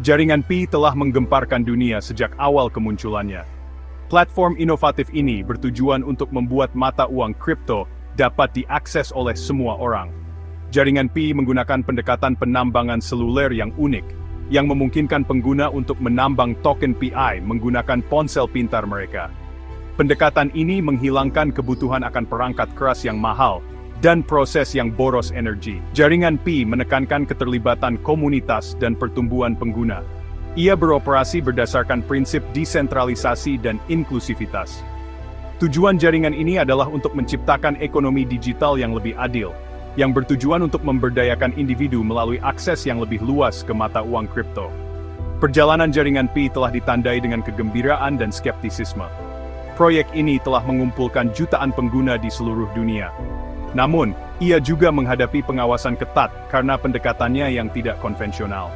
Jaringan Pi telah menggemparkan dunia sejak awal kemunculannya. Platform inovatif ini bertujuan untuk membuat mata uang kripto dapat diakses oleh semua orang. Jaringan Pi menggunakan pendekatan penambangan seluler yang unik, yang memungkinkan pengguna untuk menambang token PI menggunakan ponsel pintar mereka. Pendekatan ini menghilangkan kebutuhan akan perangkat keras yang mahal dan proses yang boros energi. Jaringan Pi menekankan keterlibatan komunitas dan pertumbuhan pengguna. Ia beroperasi berdasarkan prinsip desentralisasi dan inklusivitas. Tujuan jaringan ini adalah untuk menciptakan ekonomi digital yang lebih adil, yang bertujuan untuk memberdayakan individu melalui akses yang lebih luas ke mata uang kripto. Perjalanan jaringan Pi telah ditandai dengan kegembiraan dan skeptisisme. Proyek ini telah mengumpulkan jutaan pengguna di seluruh dunia. Namun, ia juga menghadapi pengawasan ketat karena pendekatannya yang tidak konvensional.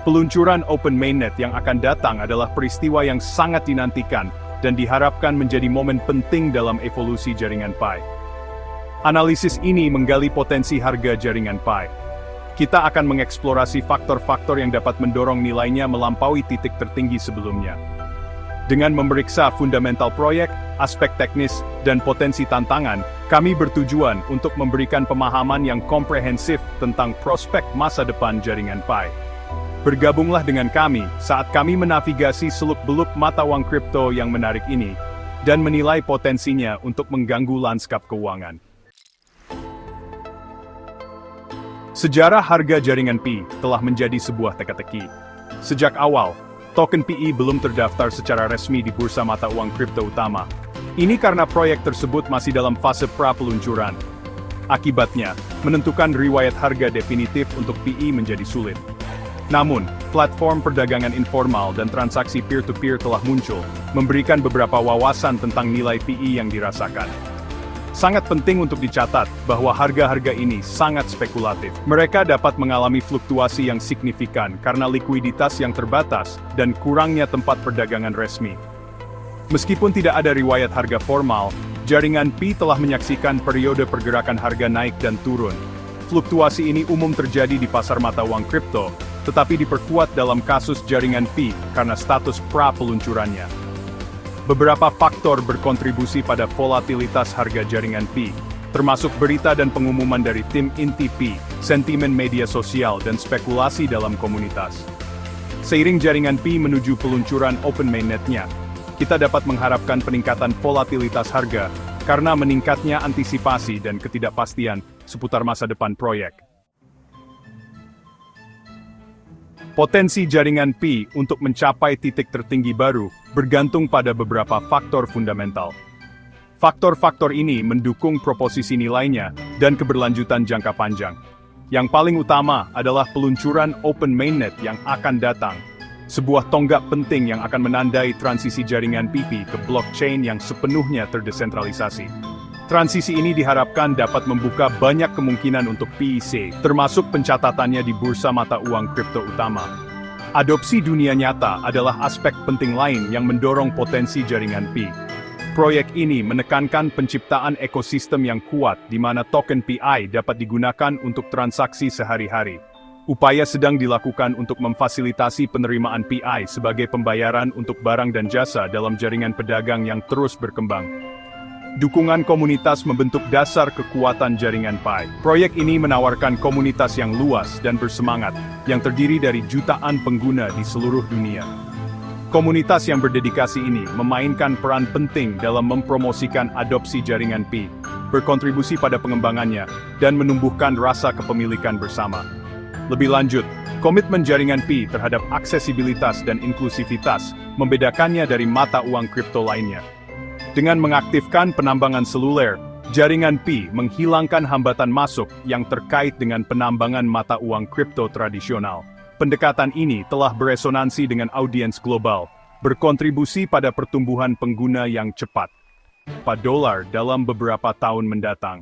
Peluncuran Open Mainnet yang akan datang adalah peristiwa yang sangat dinantikan dan diharapkan menjadi momen penting dalam evolusi jaringan Pi. Analisis ini menggali potensi harga jaringan Pi. Kita akan mengeksplorasi faktor-faktor yang dapat mendorong nilainya melampaui titik tertinggi sebelumnya. Dengan memeriksa fundamental proyek, aspek teknis, dan potensi tantangan, kami bertujuan untuk memberikan pemahaman yang komprehensif tentang prospek masa depan jaringan Pi. Bergabunglah dengan kami saat kami menavigasi seluk-beluk mata uang kripto yang menarik ini, dan menilai potensinya untuk mengganggu lanskap keuangan. Sejarah harga jaringan Pi telah menjadi sebuah teka-teki. Sejak awal, token PI belum terdaftar secara resmi di bursa mata uang kripto utama. Ini karena proyek tersebut masih dalam fase pra-peluncuran. Akibatnya, menentukan riwayat harga definitif untuk PI menjadi sulit. Namun, platform perdagangan informal dan transaksi peer-to-peer telah muncul, memberikan beberapa wawasan tentang nilai PI yang dirasakan. Sangat penting untuk dicatat bahwa harga-harga ini sangat spekulatif. Mereka dapat mengalami fluktuasi yang signifikan karena likuiditas yang terbatas dan kurangnya tempat perdagangan resmi. Meskipun tidak ada riwayat harga formal, jaringan Pi telah menyaksikan periode pergerakan harga naik dan turun. Fluktuasi ini umum terjadi di pasar mata uang kripto, tetapi diperkuat dalam kasus jaringan Pi karena status pra-peluncurannya. Beberapa faktor berkontribusi pada volatilitas harga jaringan Pi, termasuk berita dan pengumuman dari tim inti Pi, sentimen media sosial dan spekulasi dalam komunitas. Seiring jaringan Pi menuju peluncuran Open Mainnet-nya, kita dapat mengharapkan peningkatan volatilitas harga karena meningkatnya antisipasi dan ketidakpastian seputar masa depan proyek. Potensi jaringan Pi untuk mencapai titik tertinggi baru bergantung pada beberapa faktor fundamental. Faktor-faktor ini mendukung proposisi nilainya dan keberlanjutan jangka panjang. Yang paling utama adalah peluncuran Open Mainnet yang akan datang, sebuah tonggak penting yang akan menandai transisi jaringan Pi ke blockchain yang sepenuhnya terdesentralisasi. Transisi ini diharapkan dapat membuka banyak kemungkinan untuk PIC, termasuk pencatatannya di bursa mata uang kripto utama. Adopsi dunia nyata adalah aspek penting lain yang mendorong potensi jaringan Pi. Proyek ini menekankan penciptaan ekosistem yang kuat di mana token PI dapat digunakan untuk transaksi sehari-hari. Upaya sedang dilakukan untuk memfasilitasi penerimaan PI sebagai pembayaran untuk barang dan jasa dalam jaringan pedagang yang terus berkembang. Dukungan komunitas membentuk dasar kekuatan jaringan Pi. Proyek ini menawarkan komunitas yang luas dan bersemangat, yang terdiri dari jutaan pengguna di seluruh dunia. Komunitas yang berdedikasi ini memainkan peran penting dalam mempromosikan adopsi jaringan Pi, berkontribusi pada pengembangannya, dan menumbuhkan rasa kepemilikan bersama. Lebih lanjut, komitmen jaringan Pi terhadap aksesibilitas dan inklusivitas membedakannya dari mata uang kripto lainnya. Dengan mengaktifkan penambangan seluler, jaringan Pi menghilangkan hambatan masuk yang terkait dengan penambangan mata uang kripto tradisional. Pendekatan ini telah beresonansi dengan audiens global, berkontribusi pada pertumbuhan pengguna yang cepat. $4 dalam beberapa tahun mendatang.